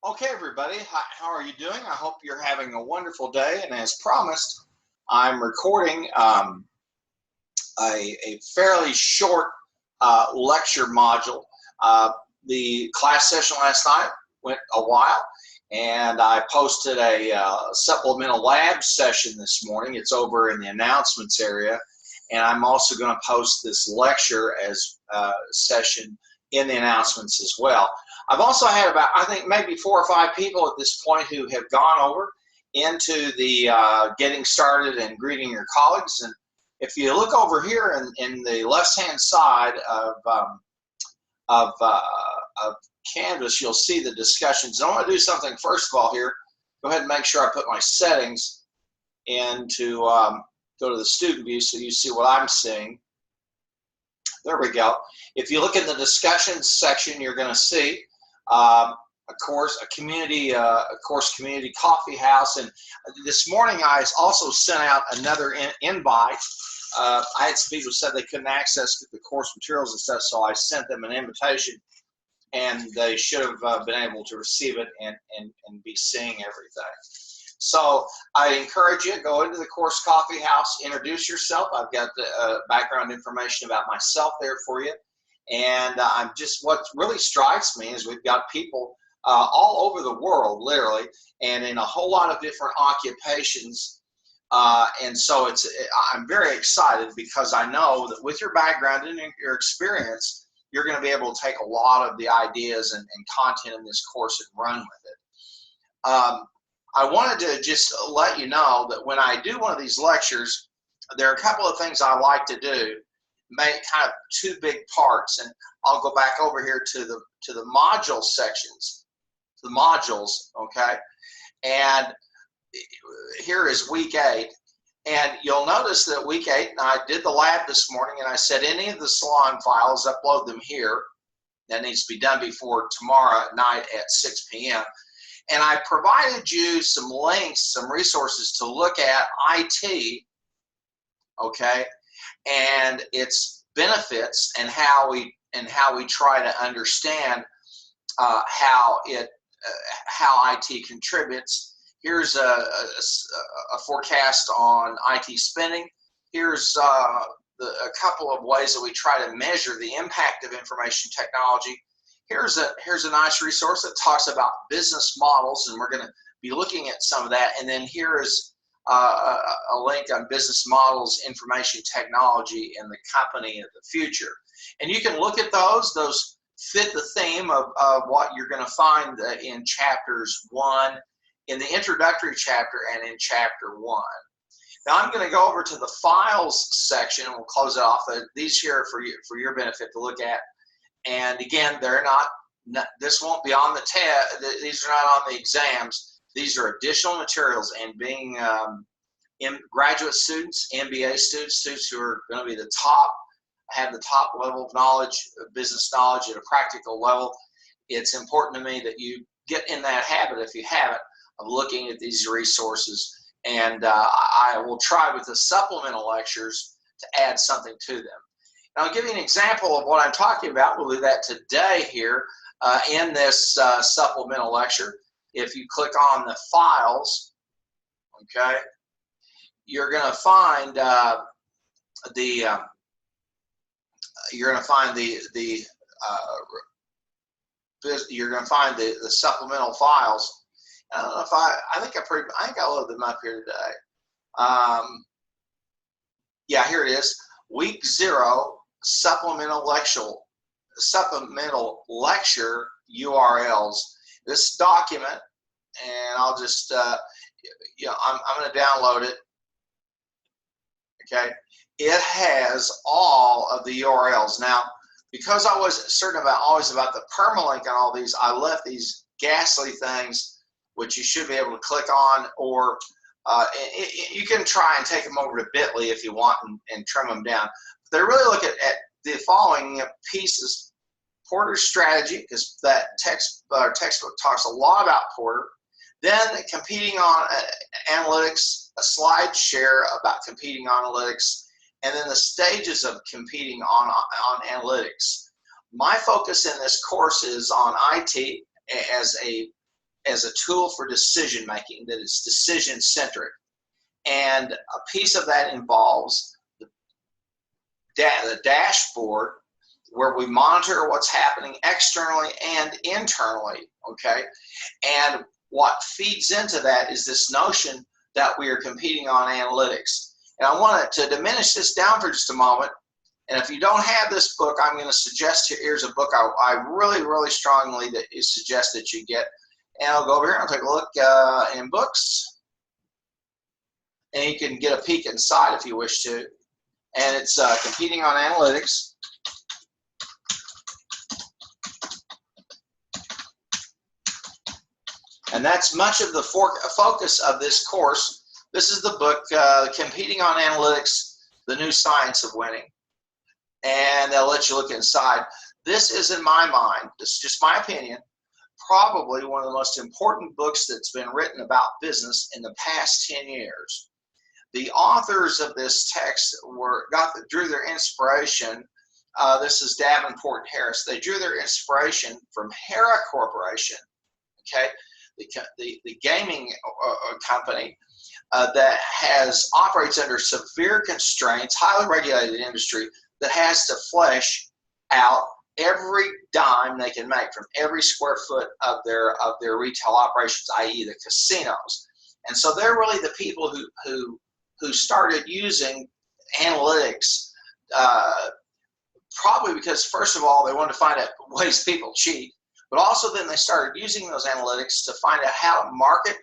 Okay, everybody, how are you doing? I hope you're having a wonderful day. And as promised, I'm recording a fairly short lecture module. Uh, the class session last night went a while, and I posted a supplemental lab session this morning. It's over in the announcements area, and I'm also going to post this lecture as session in the announcements as well. I've also had about, I think, maybe 4 or 5 people at this point who have gone over into the getting started and greeting your colleagues. And if you look over here in the left-hand side of Canvas, you'll see the discussions. And I want to do something first of all here. Go ahead and make sure I put my settings into go to the student view so you see what I'm seeing. There we go. If you look in the discussions section, you're going to see, of course, a community coffee house. And this morning, I also sent out another invite. I had some people who said they couldn't access the course materials and stuff, so I sent them an invitation, and they should have been able to receive it and be seeing everything. So I encourage you, go into the course coffee house, introduce yourself. I've got the background information about myself there for you. And what really strikes me is we've got people all over the world, literally, and in a whole lot of different occupations. And so I'm very excited because I know that with your background and your experience, you're going to be able to take a lot of the ideas and content in this course and run with it. I wanted to just let you know that when I do one of these lectures, there are a couple of things I like to do, make kind of 2 big parts, and I'll go back over here to the module sections, the modules, okay? And here is week 8, and you'll notice that week 8, and I did the lab this morning, and I said any of the salon files, upload them here. That needs to be done before tomorrow night at 6 p.m. And I provided you some links, some resources to look at IT, okay, and its benefits and how we try to understand how IT contributes. Here's a forecast on IT spending. Here's a couple of ways that we try to measure the impact of information technology. Here's a nice resource that talks about business models, and we're going to be looking at some of that. And then here is a link on business models, information technology, and the company of the future. And you can look at those. Those fit the theme of what you're going to find in chapters 1, in the introductory chapter, and in chapter 1. Now I'm going to go over to the files section, and we'll close it off. These here are for your benefit to look at. And again, they're not, this won't be on the test, these are not on the exams. These are additional materials, and being graduate students, MBA students who are going to be have the top level of knowledge, business knowledge at a practical level, it's important to me that you get in that habit, if you haven't, of looking at these resources. And I will try with the supplemental lectures to add something to them. Now, I'll give you an example of what I'm talking about. We'll do that today here in this supplemental lecture. If you click on the files, okay, you're going to find the supplemental files. I don't know if I think I loaded them up here today. Yeah, here it is. Week 0 supplemental lecture URLs. This document, and I'll just I'm going to download it. Okay, it has all of the URLs. Now, because I wasn't certain always about the permalink on all these, I left these ghastly things, which you should be able to click on, or you can try and take them over to Bitly if you want and trim them down. But they really look at the following pieces: Porter's strategy, because that textbook talks a lot about Porter. Then competing on analytics, a slide share about competing analytics, and then the stages of competing on analytics. My focus in this course is on IT as a as a tool for decision making that is decision centric. And a piece of that involves the dashboard where we monitor what's happening externally and internally, okay? And what feeds into that is this notion that we are competing on analytics. And I want to diminish this down for just a moment. And if you don't have this book, I'm going to suggest here's a book I really, really strongly suggest that you get. And I'll go over here and I'll take a look in books. And you can get a peek inside if you wish to. And it's Competing on Analytics. And that's much of the focus of this course. This is the book, Competing on Analytics, The New Science of Winning. And they'll let you look inside. This is, in my mind, this is just my opinion, probably one of the most important books that's been written about business in the past 10 years. The authors of this text drew their inspiration. This is Davenport and Harris. They drew their inspiration from Hera Corporation, okay, the gaming company that operates under severe constraints, highly regulated industry that has to flesh out every dime they can make from every square foot of their retail operations, i.e. the casinos. And so they're really the people who started using analytics, probably because, first of all, they wanted to find out ways people cheat, but also then they started using those analytics to find out how to market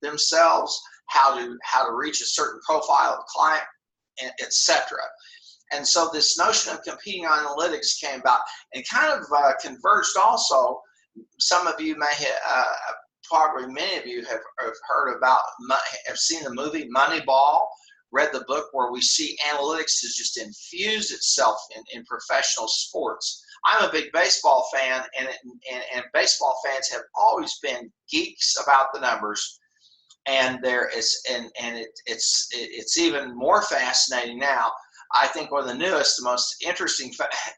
themselves, how to reach a certain profile of client, etc. And so this notion of competing on analytics came about and kind of converged also. Some of you may have, probably many of you have heard about, have seen the movie Moneyball, read the book where we see analytics has just infused itself in professional sports. I'm a big baseball fan, and baseball fans have always been geeks about the numbers. And it's even more fascinating now. I think one of the newest, the most interesting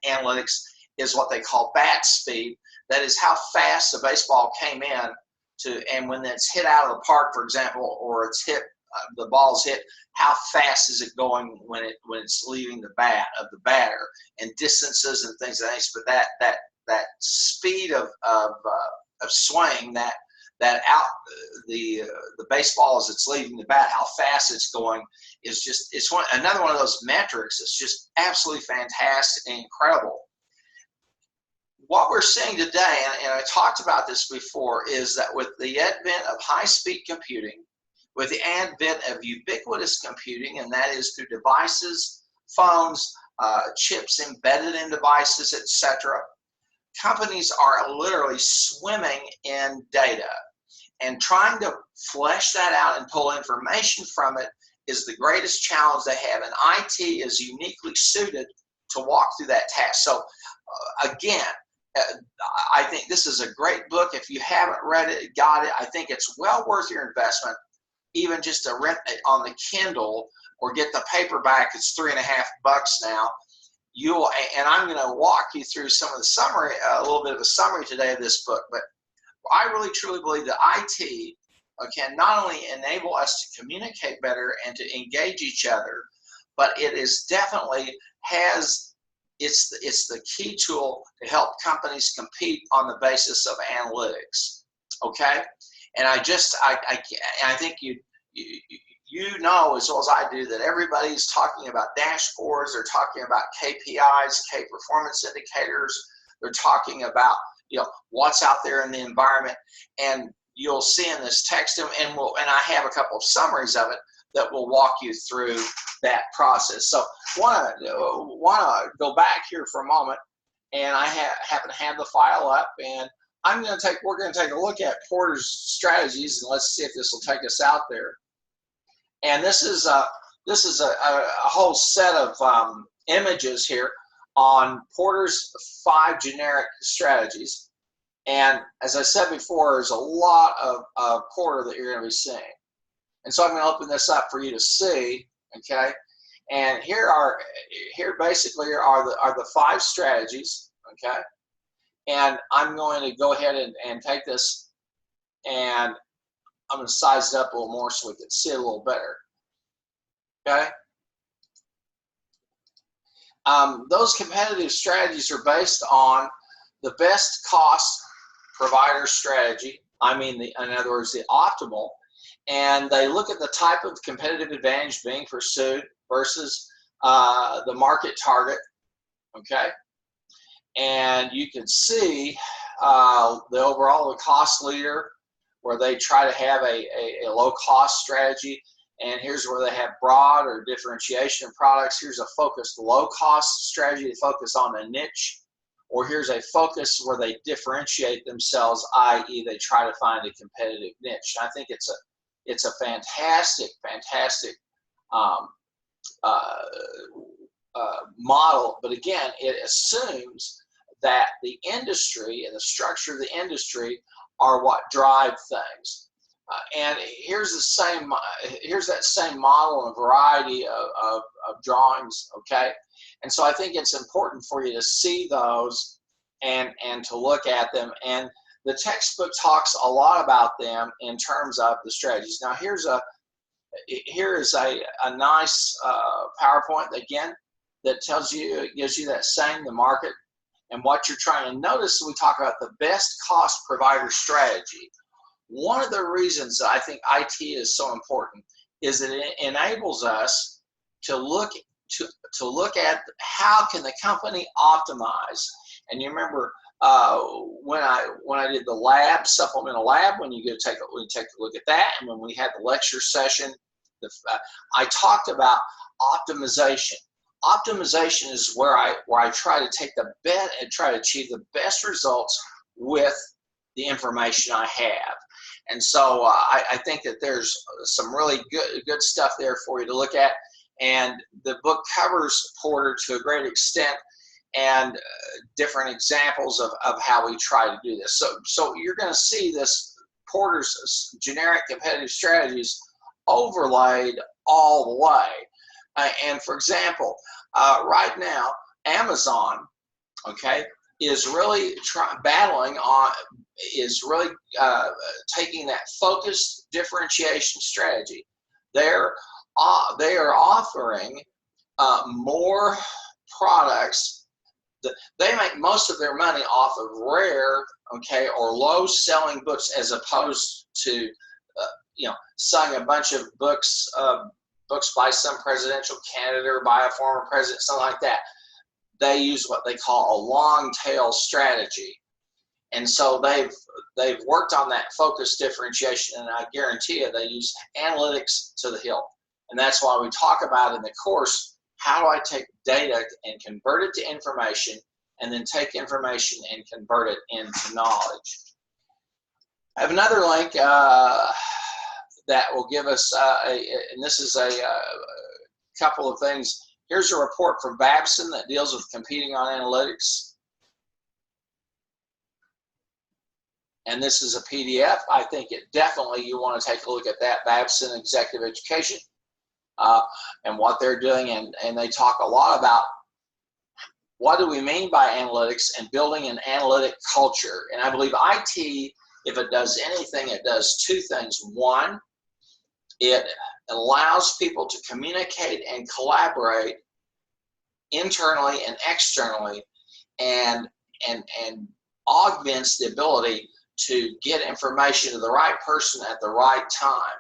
analytics is what they call bat speed. That is how fast a baseball came in and when it's hit out of the park, for example, or it's hit, the ball's hit, how fast is it going when it's leaving the bat of the batter, and distances and things like that. But that speed of swing, that out the baseball as it's leaving the bat, how fast it's going, is just, it's another one of those metrics. It's just absolutely fantastic and incredible. What we're seeing today, and I talked about this before, is that with the advent of high-speed computing, with the advent of ubiquitous computing, and that is through devices, phones, chips embedded in devices, etc., companies are literally swimming in data. And trying to flesh that out and pull information from it is the greatest challenge they have. And IT is uniquely suited to walk through that task. So again, I think this is a great book. If you haven't read it, got it, I think it's well worth your investment, even just to rent it on the Kindle or get the paperback. It's $3.50 now. And I'm going to walk you through some of the summary, a little bit of a summary today of this book. But I really truly believe that IT can not only enable us to communicate better and to engage each other, but it is definitely it's the key tool to help companies compete on the basis of analytics. Okay, and I think you know as well as I do that everybody's talking about dashboards. They're talking about KPIs, key performance indicators. They're talking about what's out there in the environment, and you'll see in this text, and I have a couple of summaries of it that will walk you through that process. So want to go back here for a moment, and I happen to have the file up, and we're going to take a look at Porter's strategies, and let's see if this will take us out there. And this is a whole set of images here on Porter's 5 generic strategies. And as I said before, there's a lot of Porter that you're going to be seeing. And so I'm going to open this up for you to see, okay? And here basically are the 5 strategies, okay? And I'm going to go ahead and take this And I'm going to size it up a little more so we can see it a little better. Okay. Those competitive strategies are based on the best cost provider strategy. In other words, the optimal. And they look at the type of competitive advantage being pursued versus the market target. Okay. And you can see the overall cost leader, where they try to have a low cost strategy. And here's where they have broad or differentiation of products. Here's a focused low cost strategy to focus on a niche. Or here's a focus where they differentiate themselves, i.e. they try to find a competitive niche. I think it's a fantastic model, but again, it assumes that the industry and the structure of the industry are what drive things. And here's that same model in a variety of drawings, okay? And so I think it's important for you to see those and to look at them. And the textbook talks a lot about them in terms of the strategies. Now here is a nice PowerPoint again that gives you that the market and what you're trying to notice. We talk about the best cost provider strategy. One of the reasons that I think IT is so important is that it enables us to look at how can the company optimize. And you remember when I did the lab, supplemental lab, when you take a look at that, and when we had the lecture session, I talked about optimization. Optimization is where I try to take the best and try to achieve the best results with the information I have. And so I think that there's some really good stuff there for you to look at. And the book covers Porter to a great extent, and different examples of how we try to do this. So you're going to see this Porter's generic competitive strategies overlaid all the way. And for example, right now, Amazon, okay, is really taking that focused differentiation strategy. They are offering more products. They make most of their money off of rare, okay, or low-selling books, as opposed to selling a bunch of books by some presidential candidate or by a former president, something like that. They use what they call a long tail strategy. And so they've worked on that focused differentiation, and I guarantee you they use analytics to the hilt. And that's why we talk about in the course, how do I take data and convert it to information, and then take information and convert it into knowledge. I have another link that will give us, and this is a couple of things. Here's a report from Babson that deals with competing on analytics. And this is a PDF. I think you want to take a look at that, Babson Executive Education, and what they're doing. And they talk a lot about what do we mean by analytics and building an analytic culture. And I believe IT, if it does anything, it does two things. One, it allows people to communicate and collaborate internally and externally, and augments the ability to get information to the right person at the right time.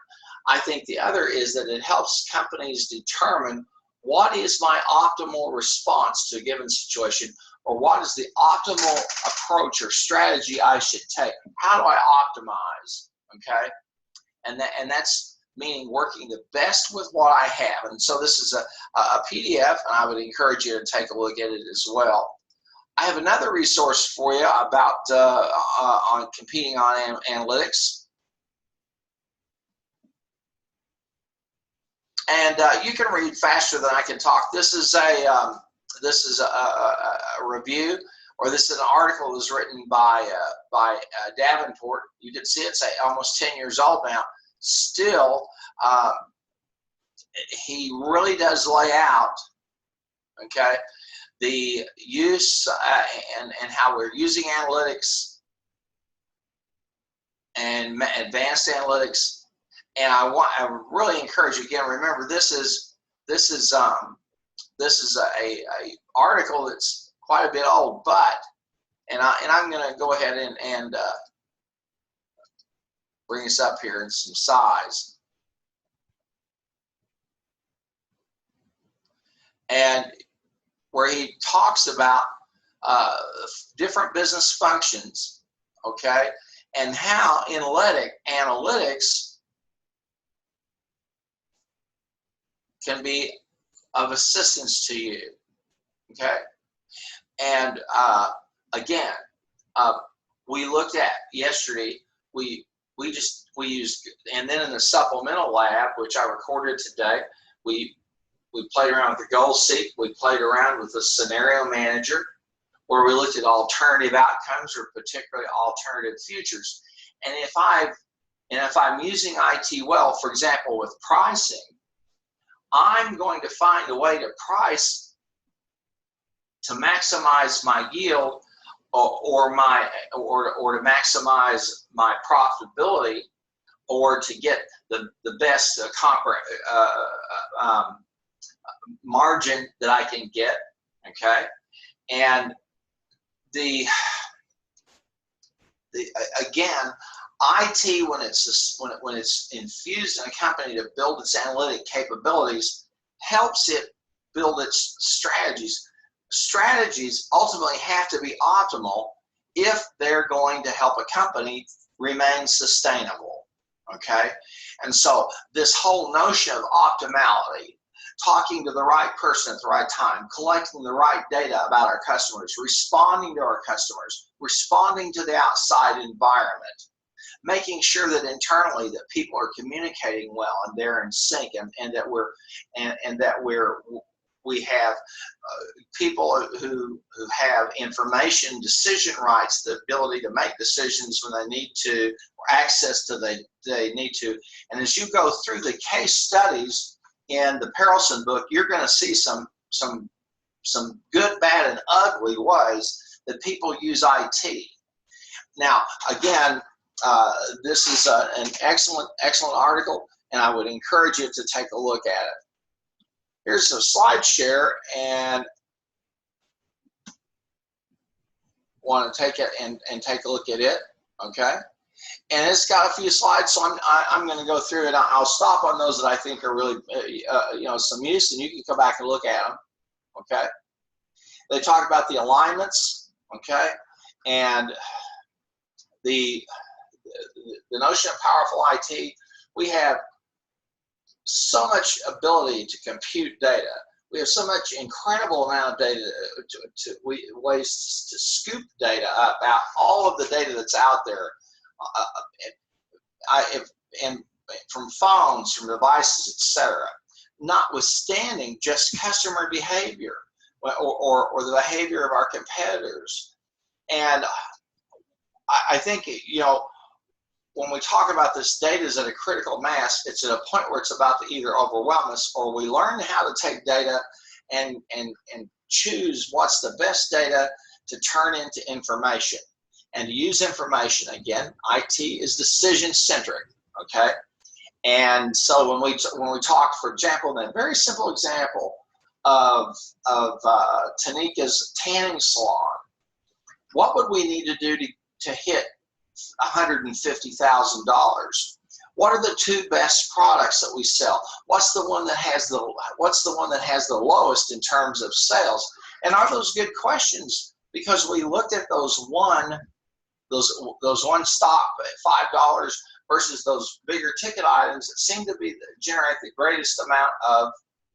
I think the other is that it helps companies determine what is my optimal response to a given situation, or what is the optimal approach or strategy I should take. How do I optimize, okay? And that's meaning working the best with what I have. And so this is a PDF, and I would encourage you to take a look at it as well. I have another resource for you about on competing on analytics. And you can read faster than I can talk. This is a review, or this is an article that was written by Davenport. You can see it's almost 10 years old now. Still, he really does lay out, okay, the use and how we're using analytics and advanced analytics. And I really encourage you, again, remember this is a article that's quite a bit old, but I'm going to go ahead and bring this up here in some size. And where he talks about different business functions, okay, and how analytics can be of assistance to you, okay? And again, we looked at yesterday, we used, and then in the supplemental lab, which I recorded today, we played around with the goal seek, we played around with the scenario manager, where we looked at alternative outcomes or particularly alternative futures. And if I'm using IT well, for example, with pricing, I'm going to find a way to price to maximize my yield or to maximize my profitability, or to get the best margin that I can get, okay? And again, IT, when it's infused in a company to build its analytic capabilities, helps it build its strategies. Strategies ultimately have to be optimal if they're going to help a company remain sustainable, okay? And so this whole notion of optimality, talking to the right person at the right time, collecting the right data about our customers, responding to our customers, responding to the outside environment, making sure that internally that people are communicating well and they're in sync, and that we have people who have information decision rights, the ability to make decisions when they need to, or access to they need to. And as you go through the case studies in the Perelson book, you're going to see some good, bad, and ugly ways that people use IT. Now, again, this is an excellent article, and I would encourage you to take a look at it. Here's a slide share, and want to take it and take a look at it, okay? And it's got a few slides, so I'm going to go through it. I'll stop on those that I think are really, some use, and you can come back and look at them, okay? They talk about the alignments, okay? And the notion of powerful IT, we have so much ability to compute data. We have so much incredible amount of data, ways to scoop data up, out all of the data that's out there, and from phones, from devices, etc. Notwithstanding just customer behavior or the behavior of our competitors. And I think, when we talk about this data is at a critical mass, it's at a point where it's about to either overwhelm us, or we learn how to take data and choose what's the best data to turn into information. And to use information, again, IT is decision-centric, okay? And so when we talk, for example, in a very simple example of Tanika's tanning salon, what would we need to do to hit $150,000? What are the two best products that we sell? What's the one that has the lowest in terms of sales? And are those good questions? Because we looked at those one stop at $5 versus those bigger ticket items that seem to generate the greatest amount of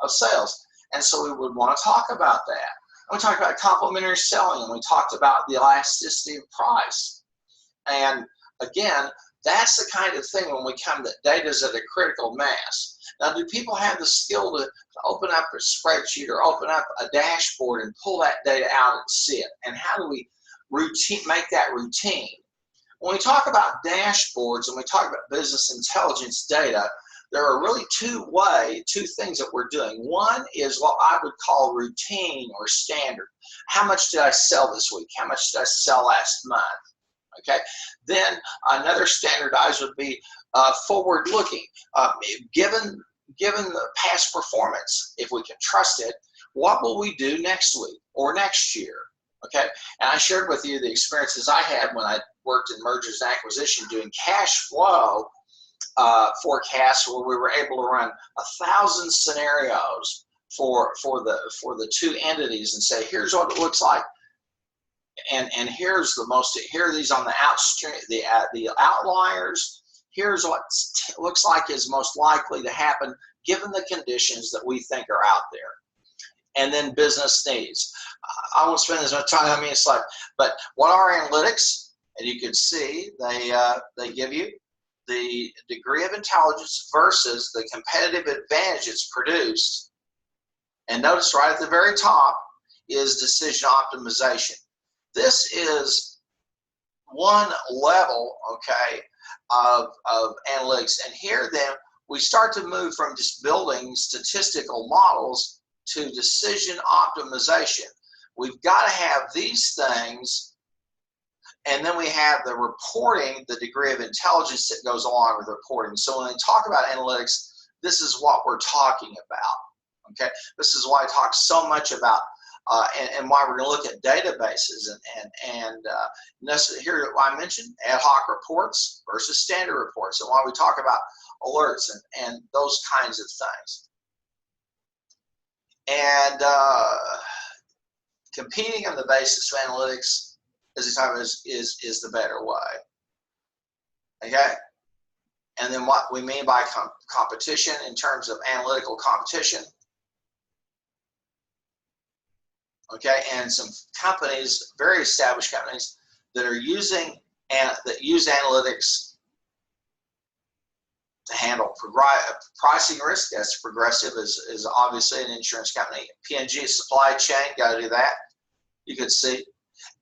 sales. And so we would want to talk about that. And we talked about complementary selling, and we talked about the elasticity of price. And again, that's the kind of thing when we come to data is at a critical mass. Now, do people have the skill to open up a spreadsheet or open up a dashboard and pull that data out and see it? And how do we make that routine? When we talk about dashboards and we talk about business intelligence data, there are really two things that we're doing. One is what I would call routine or standard. How much did I sell this week? How much did I sell last month? Okay, then another standardized would be forward-looking. Given the past performance, if we can trust it, what will we do next week or next year? Okay, and I shared with you the experiences I had when I worked in mergers and acquisition doing cash flow forecasts, where we were able to run 1,000 scenarios for the two entities and say, here's what it looks like. And here's here are these on the outstream, the outliers. Here's what looks like is most likely to happen given the conditions that we think are out there. And then business needs. I won't spend as much time on this slide, but what are analytics? And you can see they give you the degree of intelligence versus the competitive advantage it's produced. And notice right at the very top is decision optimization. This is one level, okay, of analytics. And here then we start to move from just building statistical models to decision optimization. We've got to have these things, and then we have the reporting, the degree of intelligence that goes along with reporting. So when they talk about analytics, this is what we're talking about, okay? This is why I talk so much about and why we're going to look at databases and here I mentioned ad hoc reports versus standard reports, and why we talk about alerts and those kinds of things. And competing on the basis of analytics, as we talk about, is the better way. Okay, and then what we mean by competition in terms of analytical competition. Okay, and some companies, very established companies, that are using that use analytics to handle pricing risk. That's Progressive is obviously an insurance company. P&G supply chain, got to do that. You could see.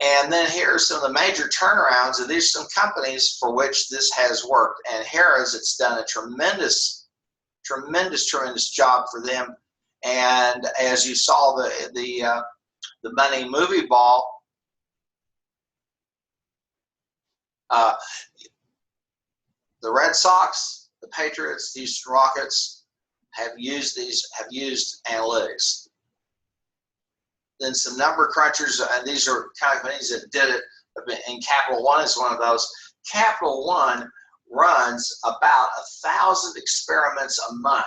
And then here are some of the major turnarounds, and these are some companies for which this has worked. And Harrah's, it's done a tremendous job for them. And as you saw the money movie ball, the Red Sox, the Patriots, the Houston Rockets have used analytics. Then some number crunchers, and these are companies that did it, and Capital One is one of those. Capital One runs about 1,000 experiments a month.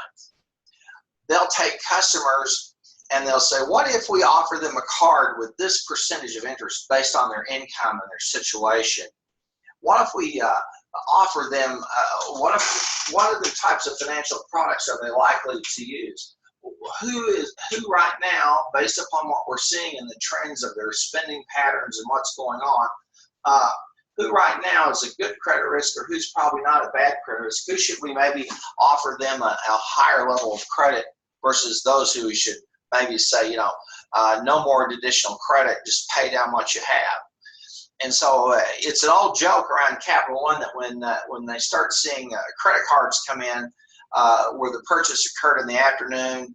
They'll take customers and they'll say, what if we offer them a card with this percentage of interest based on their income and their situation? What if we offer them, what other types of financial products are they likely to use? Who right now, based upon what we're seeing in the trends of their spending patterns and what's going on, who right now is a good credit risk or who's probably not a bad credit risk? Who should we maybe offer them a higher level of credit versus those who we should maybe say, you know, no more additional credit, just pay down what you have. And so it's an old joke around Capital One that when they start seeing credit cards come in where the purchase occurred in the afternoon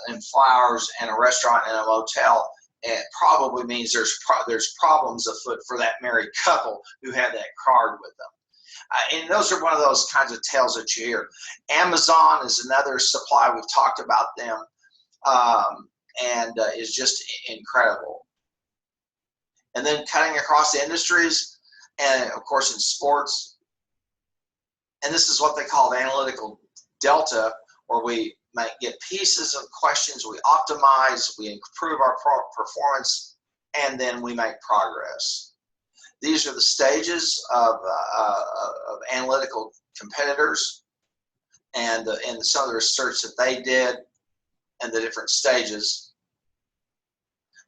and flowers and a restaurant and a motel, it probably means there's problems afoot for that married couple who had that card with them. And those are one of those kinds of tales that you hear. Amazon is another supply. We've talked about them, and is just incredible. And then cutting across the industries, and of course in sports. And this is what they call the analytical delta, where we might get pieces of questions, we optimize, we improve our performance, and then we make progress. These are the stages of analytical competitors, and some of the research that they did, and the different stages,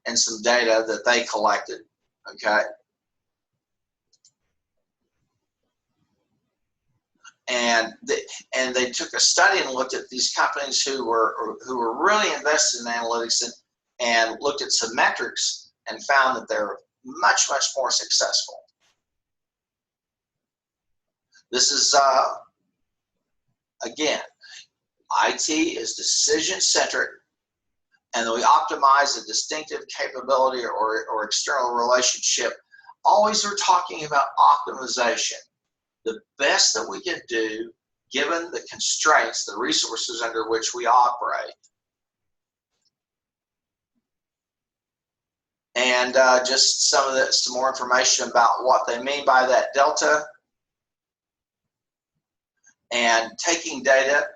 and some data that they collected. Okay. And they took a study and looked at these companies who were really invested in analytics and looked at some metrics and found that they're much more successful. This is again, IT is decision centric, and we optimize a distinctive capability or external relationship always are talking about optimization. The best that we can do given the constraints, the resources under which we operate. And just some more information about what they mean by that delta. And taking data,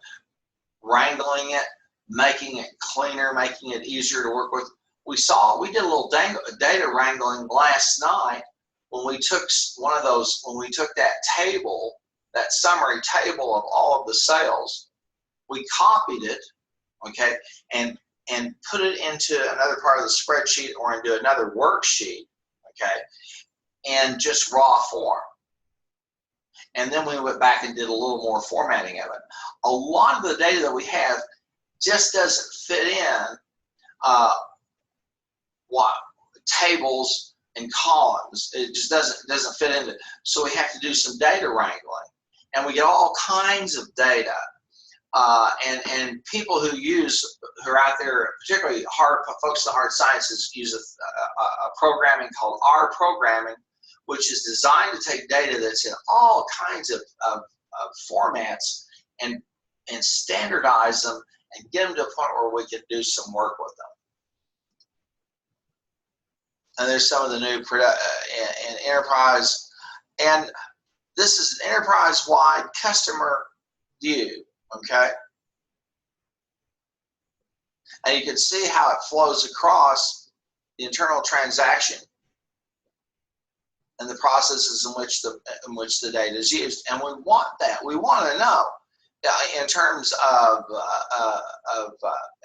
wrangling it, making it cleaner, making it easier to work with. We did a little data wrangling last night when we took that table, that summary table of all of the sales. We copied it, okay, and put it into another part of the spreadsheet or into another worksheet, okay, and just raw form. And then we went back and did a little more formatting of it. A lot of the data that we have just doesn't fit in what tables and columns. It just doesn't fit into it. So we have to do some data wrangling, and we get all kinds of data. And people who are out there, particularly folks in the hard sciences, use a programming called R programming, which is designed to take data that's in all kinds of formats and standardize them and get them to a point where we can do some work with them. And there's some of the new in enterprise, and this is an enterprise-wide customer view, okay? And you can see how it flows across the internal transaction and the processes in which the data is used. And we want that. We want to know in terms of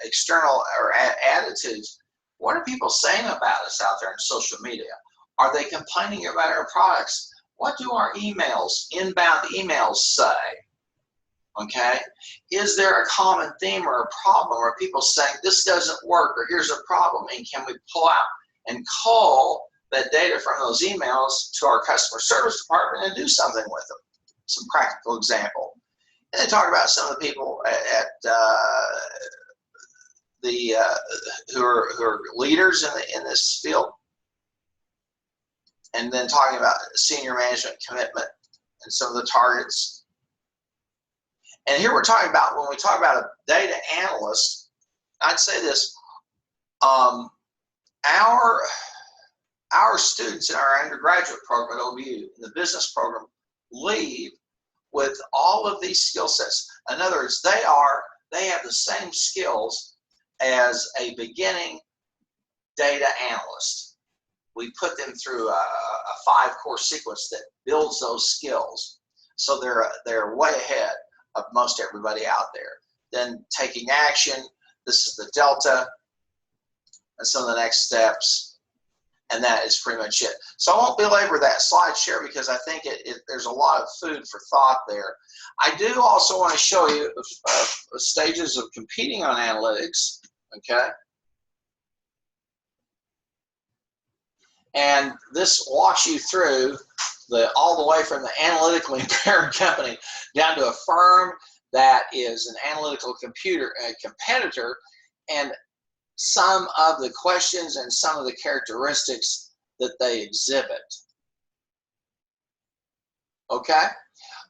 external or attitudes, what are people saying about us out there in social media? Are they complaining about our products? What do our inbound emails say? Okay, is there a common theme or a problem? Are people saying this doesn't work or here's a problem, and can we pull out and call that data from those emails to our customer service department and do something with them? Some practical example. And they talk about some of the people who are leaders in this field, and then talking about senior management commitment and some of the targets. And here we're talking about, when we talk about a data analyst, I'd say this, our students in our undergraduate program at OU, in the business program, leave with all of these skill sets. In other words, they have the same skills as a beginning data analyst. We put them through a 5-course sequence that builds those skills. So they're way ahead of most everybody out there. Then taking action, this is the delta, and some of the next steps, and that is pretty much it. So I won't belabor that slide share because I think there's a lot of food for thought there. I do also want to show you stages of competing on analytics, okay? And this walks you through all the way from the analytically impaired company down to a firm that is an analytical competitor, and some of the questions and some of the characteristics that they exhibit. Okay?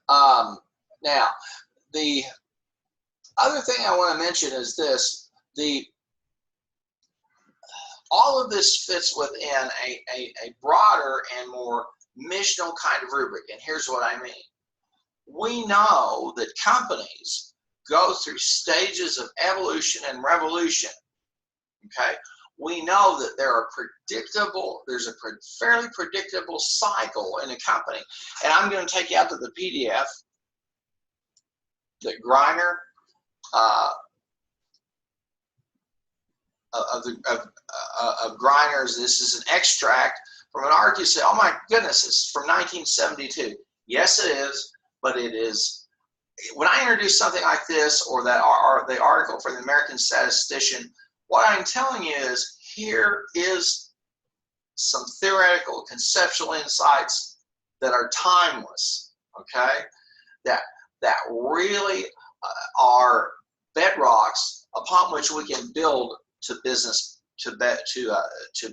Now, the other thing I want to mention is this. All of this fits within a broader and more missional kind of rubric, and here's what I mean. We know that companies go through stages of evolution and revolution, okay? We know that there's a fairly predictable cycle in a company, and I'm going to take you out to the PDF that Greiner of Greiner's. This is an extract from an article. You say, oh my goodness, it's from 1972. Yes, it is, but it is. When I introduce something like this, or the article for the American Statistician, what I'm telling you is here is some theoretical, conceptual insights that are timeless. Okay, that really are bedrocks upon which we can build to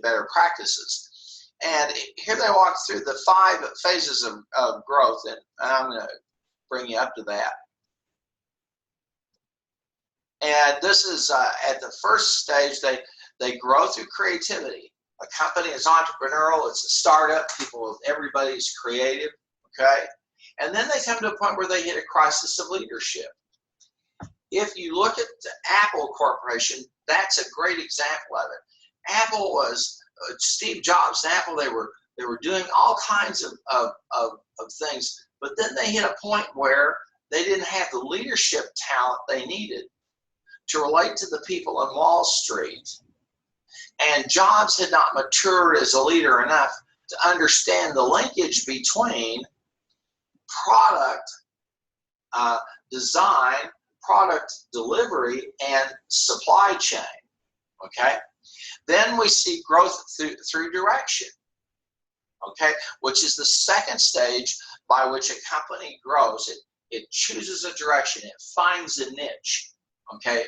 better practices. And here they walk through the 5 phases of growth, and I'm going to bring you up to that. And this is at the first stage, they grow through creativity. A company is entrepreneurial, it's a startup, everybody's creative, okay? And then they come to a point where they hit a crisis of leadership. If you look at the Apple Corporation, that's a great example of it. Apple was, Steve Jobs and Apple, they were doing all kinds of things, but then they hit a point where they didn't have the leadership talent they needed to relate to the people on Wall Street. And Jobs had not matured as a leader enough to understand the linkage between product design, product delivery, and supply chain, okay? Then we see growth through direction, okay, which is the second stage by which a company grows. It chooses a direction, it finds a niche, okay,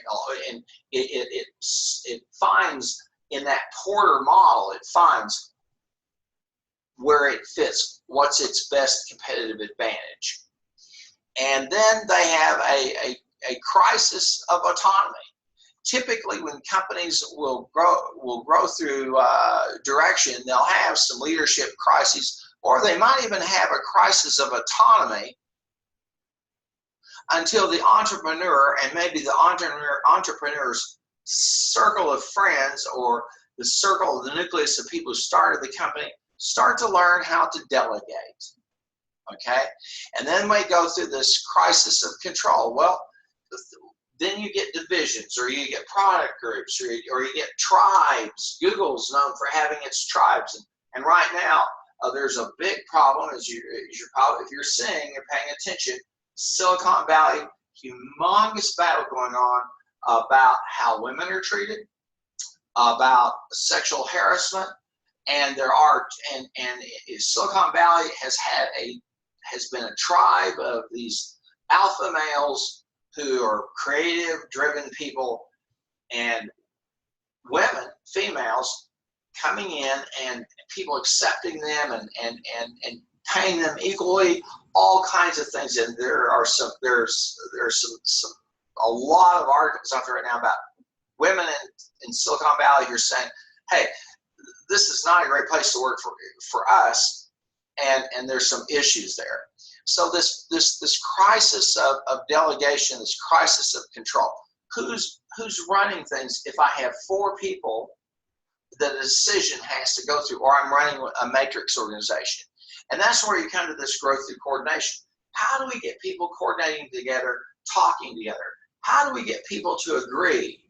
and it finds in that Porter model, it finds where it fits, what's its best competitive advantage. And then they have a crisis of autonomy. Typically, when companies will grow through direction, they'll have some leadership crises, or they might even have a crisis of autonomy until the entrepreneur and maybe the entrepreneur's circle of friends or the circle of the nucleus of people who started the company start to learn how to delegate. Okay, and then we go through this crisis of control. Well, then you get divisions, or you get product groups, or you get tribes. Google's known for having its tribes, and right now there's a big problem, as you're probably, if you're seeing, you're paying attention. Silicon Valley, humongous battle going on about how women are treated, about sexual harassment, and Silicon Valley has been a tribe of these alpha males who are creative, driven people, and women, females, coming in and people accepting them and paying them equally, all kinds of things. And there's a lot of articles out there right now about women in Silicon Valley who are saying, hey, this is not a great place to work for us, and there's some issues there. So this crisis of delegation, this crisis of control. Who's running things if I have 4 people that a decision has to go through, or I'm running a matrix organization? And that's where you come to this growth through coordination. How do we get people coordinating together, talking together? How do we get people to agree?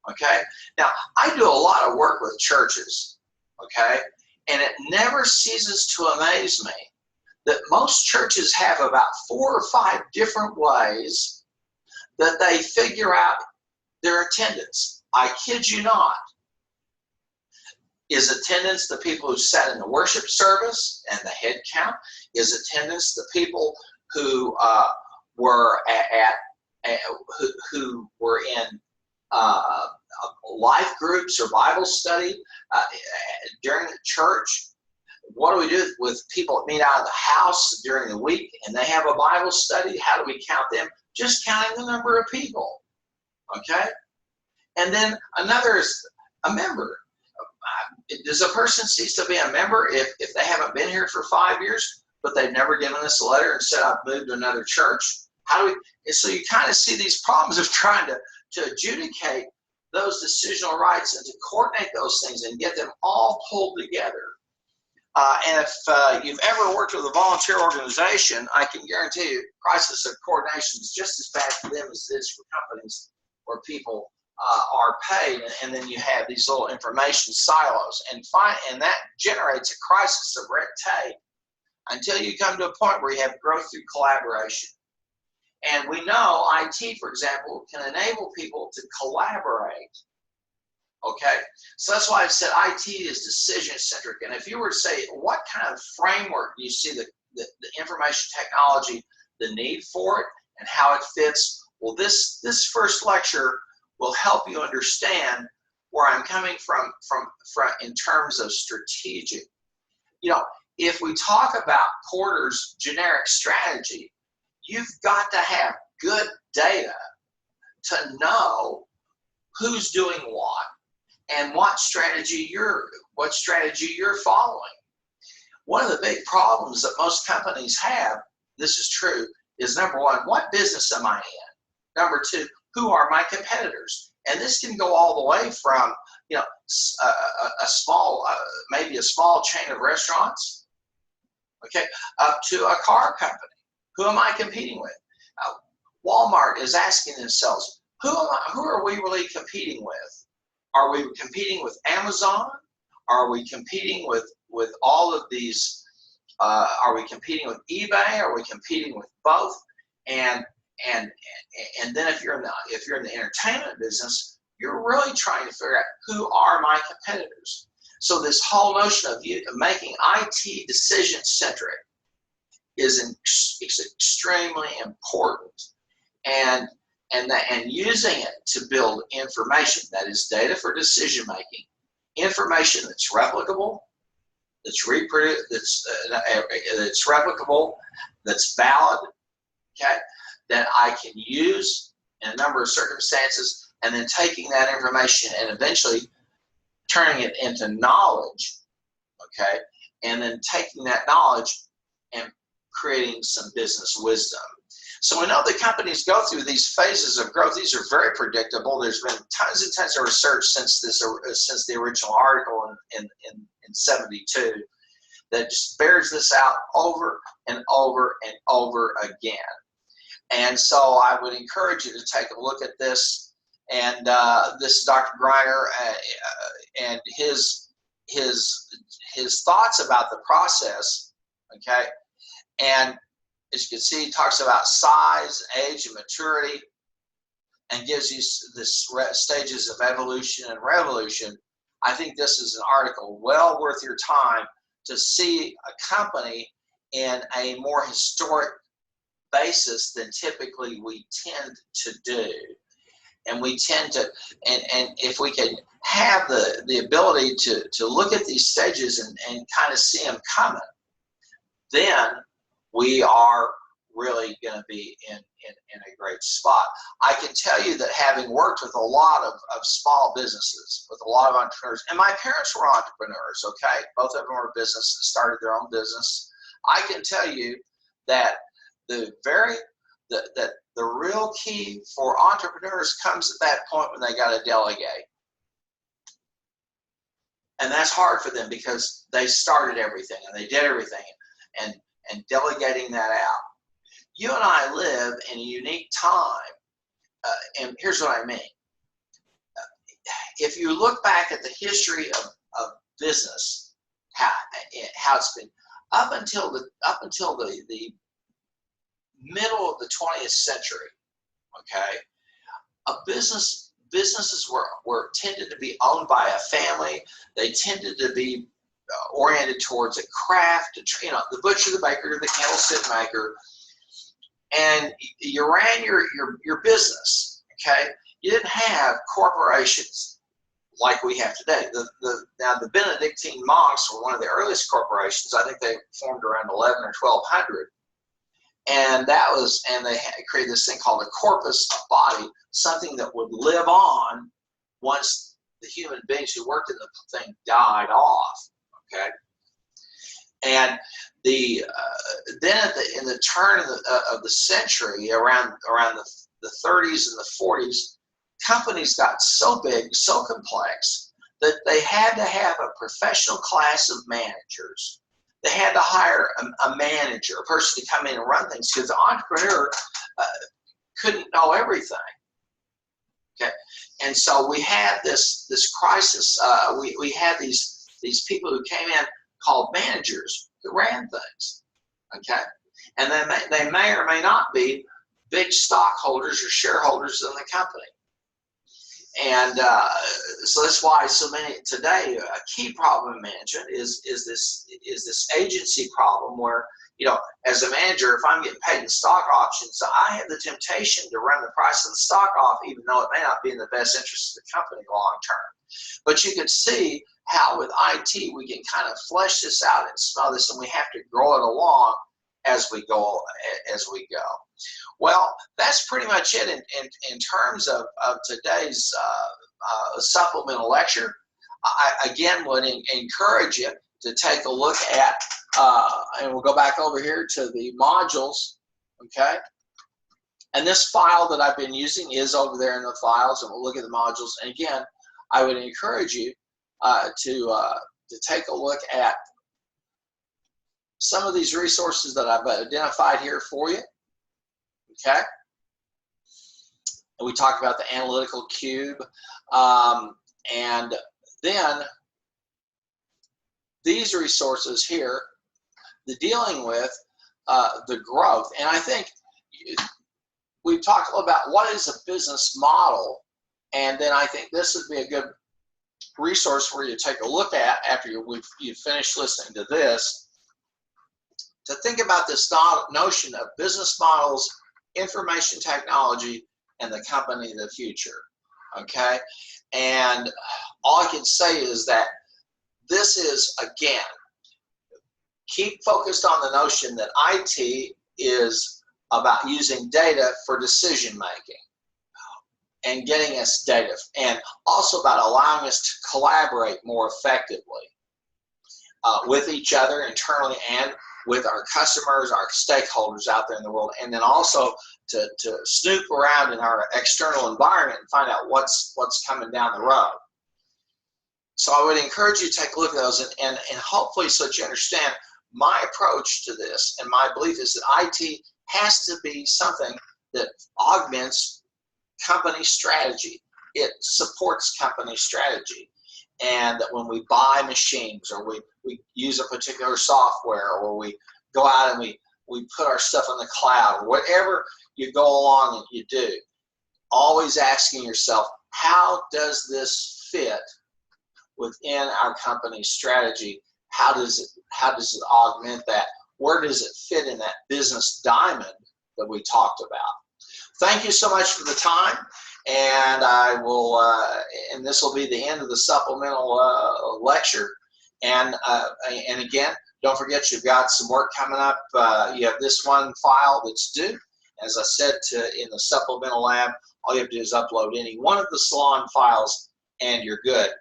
Okay, now I do a lot of work with churches, okay, and it never ceases to amaze me that most churches have about 4 or 5 different ways that they figure out their attendance. I kid you not. Is attendance the people who sat in the worship service and the head count? Is attendance the people who were who were in life groups or Bible study during the church? What do we do with people that meet out of the house during the week and they have a Bible study? How do we count them? Just counting the number of people, okay? And then another is a member. Does a person cease to be a member if they haven't been here for 5 years, but they've never given us a letter and said, I've moved to another church? How do we? So you kind of see these problems of trying to adjudicate those decisional rights and to coordinate those things and get them all pulled together. And if you've ever worked with a volunteer organization, I can guarantee you crisis of coordination is just as bad for them as it is for companies where people are paid, and then you have these little information silos, and that generates a crisis of red tape until you come to a point where you have growth through collaboration. And we know IT, for example, can enable people to collaborate. Okay, so that's why I've said IT is decision-centric. And if you were to say, what kind of framework do you see the information technology, the need for it, and how it fits? Well, this first lecture will help you understand where I'm coming from in terms of strategic if we talk about Porter's generic strategy, you've got to have good data to know who's doing what and what strategy you're following. One of the big problems that most companies have, this is true, is number one, what business am I in? Number two, who are my competitors? And this can go all the way from, a small, maybe a small chain of restaurants, okay, up to a car company. Who am I competing with? Walmart is asking themselves, who are we really competing with? Are we competing with Amazon? Are we competing with all of these? Are we competing with eBay? Are we competing with both? And then if you're in the entertainment business, you're really trying to figure out who are my competitors. So this whole notion of making IT decision centric is extremely important, and using it to build information that is data for decision making, information that's replicable, that's that's replicable, that's valid, okay, that I can use in a number of circumstances, and then taking that information and eventually turning it into knowledge, okay, and then taking that knowledge and creating some business wisdom. So we know that companies go through these phases of growth. These are very predictable. There's been tons and tons of research since the original article in 72 that just bears this out over and over and over again. And so I would encourage you to take a look at this. And this is Dr. Greiner and his thoughts about the process, okay? And as you can see, he talks about size, age, and maturity, and gives you the stages of evolution and revolution. I think this is an article well worth your time to see a company in a more historic basis than typically we tend to do. And we tend to, and if we can have the ability to look at these stages and kind of see them coming, then we are really going to be in a great spot. I can tell you that having worked with a lot of small businesses, with a lot of entrepreneurs, and my parents were entrepreneurs, okay? Both of them were businesses, started their own business. I can tell you that the real key for entrepreneurs comes at that point when they got to delegate. And that's hard for them because they started everything and they did everything, and delegating that out. You and I live in a unique time, and here's what I mean. If you look back at the history of business, how it's been up until the middle of the 20th century, okay, businesses were tended to be owned by a family. They tended to be oriented towards a craft, the butcher, the baker, the candlestick maker, and you ran your business, okay? You didn't have corporations like we have today. Now the Benedictine monks were one of the earliest corporations. I think they formed around 11 or 1200, and they created this thing called a corpus, a body, something that would live on once the human beings who worked in the thing died off. Okay, and then in the turn of the century, around the 30s and the 40s, companies got so big, so complex that they had to have a professional class of managers. They had to hire a manager, a person to come in and run things, because the entrepreneur couldn't know everything. Okay, and so we had this crisis. We had these people who came in called managers who ran things, okay? And then they may or may not be big stockholders or shareholders in the company. And so that's why so many today, a key problem in management is this agency problem where, as a manager, if I'm getting paid in stock options, I have the temptation to run the price of the stock off, even though it may not be in the best interest of the company long term. But you can see how with IT we can kind of flesh this out and smell this, and we have to grow it along as we go. Well, that's pretty much it in terms of today's supplemental lecture. I again would encourage you to take a look at, and we'll go back over here to the modules, okay? And this file that I've been using is over there in the files, and we'll look at the modules. And again, I would encourage you to take a look at some of these resources that I've identified here for you, okay? And we talked about the analytical cube, and then these resources here, the dealing with the growth. And I think we've talked a little about what is a business model, and then I think this would be a good resource for you to take a look at after you've finished listening to this, to think about this notion of business models, information technology, and the company of the future, okay? And all I can say is that this is, again, keep focused on the notion that IT is about using data for decision making and getting us data, and also about allowing us to collaborate more effectively with each other internally and with our customers, our stakeholders out there in the world, and then also to snoop around in our external environment and find out what's coming down the road. So I would encourage you to take a look at those, and hopefully so that you understand my approach to this, and my belief is that IT has to be something that augments company strategy. It supports company strategy. And that when we buy machines, or we use a particular software, or we go out and we put our stuff on the cloud, or whatever you go along and you do, always asking yourself, how does this fit within our company strategy? How does it augment that? Where does it fit in that business diamond that we talked about? Thank you so much for the time, and I will, and this will be the end of the supplemental lecture. And again, don't forget, you've got some work coming up. You have this one file that's due. As I said in the supplemental lab, all you have to do is upload any one of the Salon files, and you're good.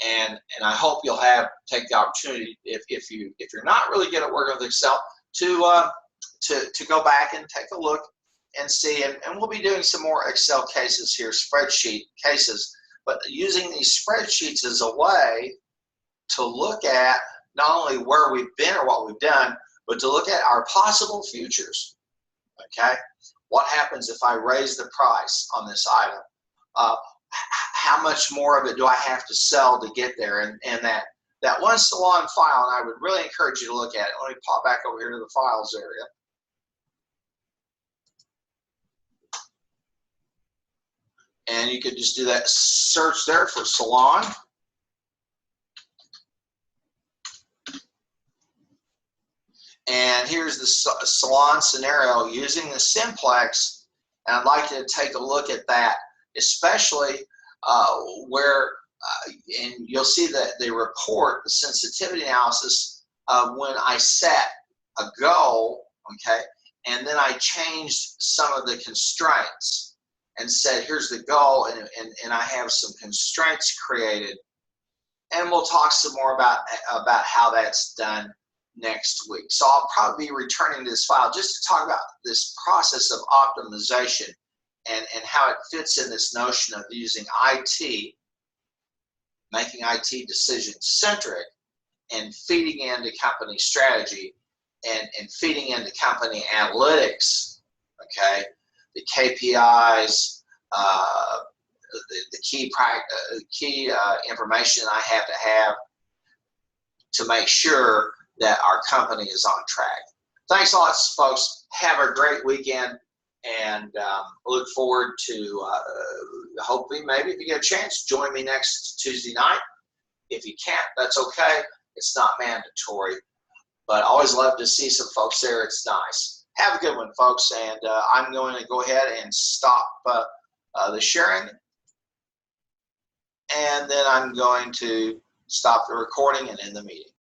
And I hope you'll take the opportunity, if you're not really good at working with Excel, to go back and take a look and see. And we'll be doing some more Excel cases here, spreadsheet cases, but using these spreadsheets as a way to look at not only where we've been or what we've done, but to look at our possible futures. Okay, what happens if I raise the price on this item? How much more of it do I have to sell to get there? And that one Salon file, and I would really encourage you to look at it. Let me pop back over here to the files area. And you could just do that search there for Salon. And here's the Salon scenario using the simplex. And I'd like you to take a look at that, especially where, and you'll see that they report the sensitivity analysis when I set a goal, okay, and then I changed some of the constraints and said, here's the goal, and I have some constraints created. And we'll talk some more about how that's done next week. So I'll probably be returning to this file just to talk about this process of optimization and how it fits in this notion of using IT, making IT decision-centric, and feeding into company strategy and feeding into company analytics, okay? The KPIs, the key information I have to make sure that our company is on track. Thanks a lot, folks. Have a great weekend, and look forward to hopefully, maybe if you get a chance, join me next Tuesday night. If you can't, that's okay. It's not mandatory, but I always love to see some folks there. It's nice. Have a good one, folks, and I'm going to go ahead and stop the sharing, and then I'm going to stop the recording and end the meeting.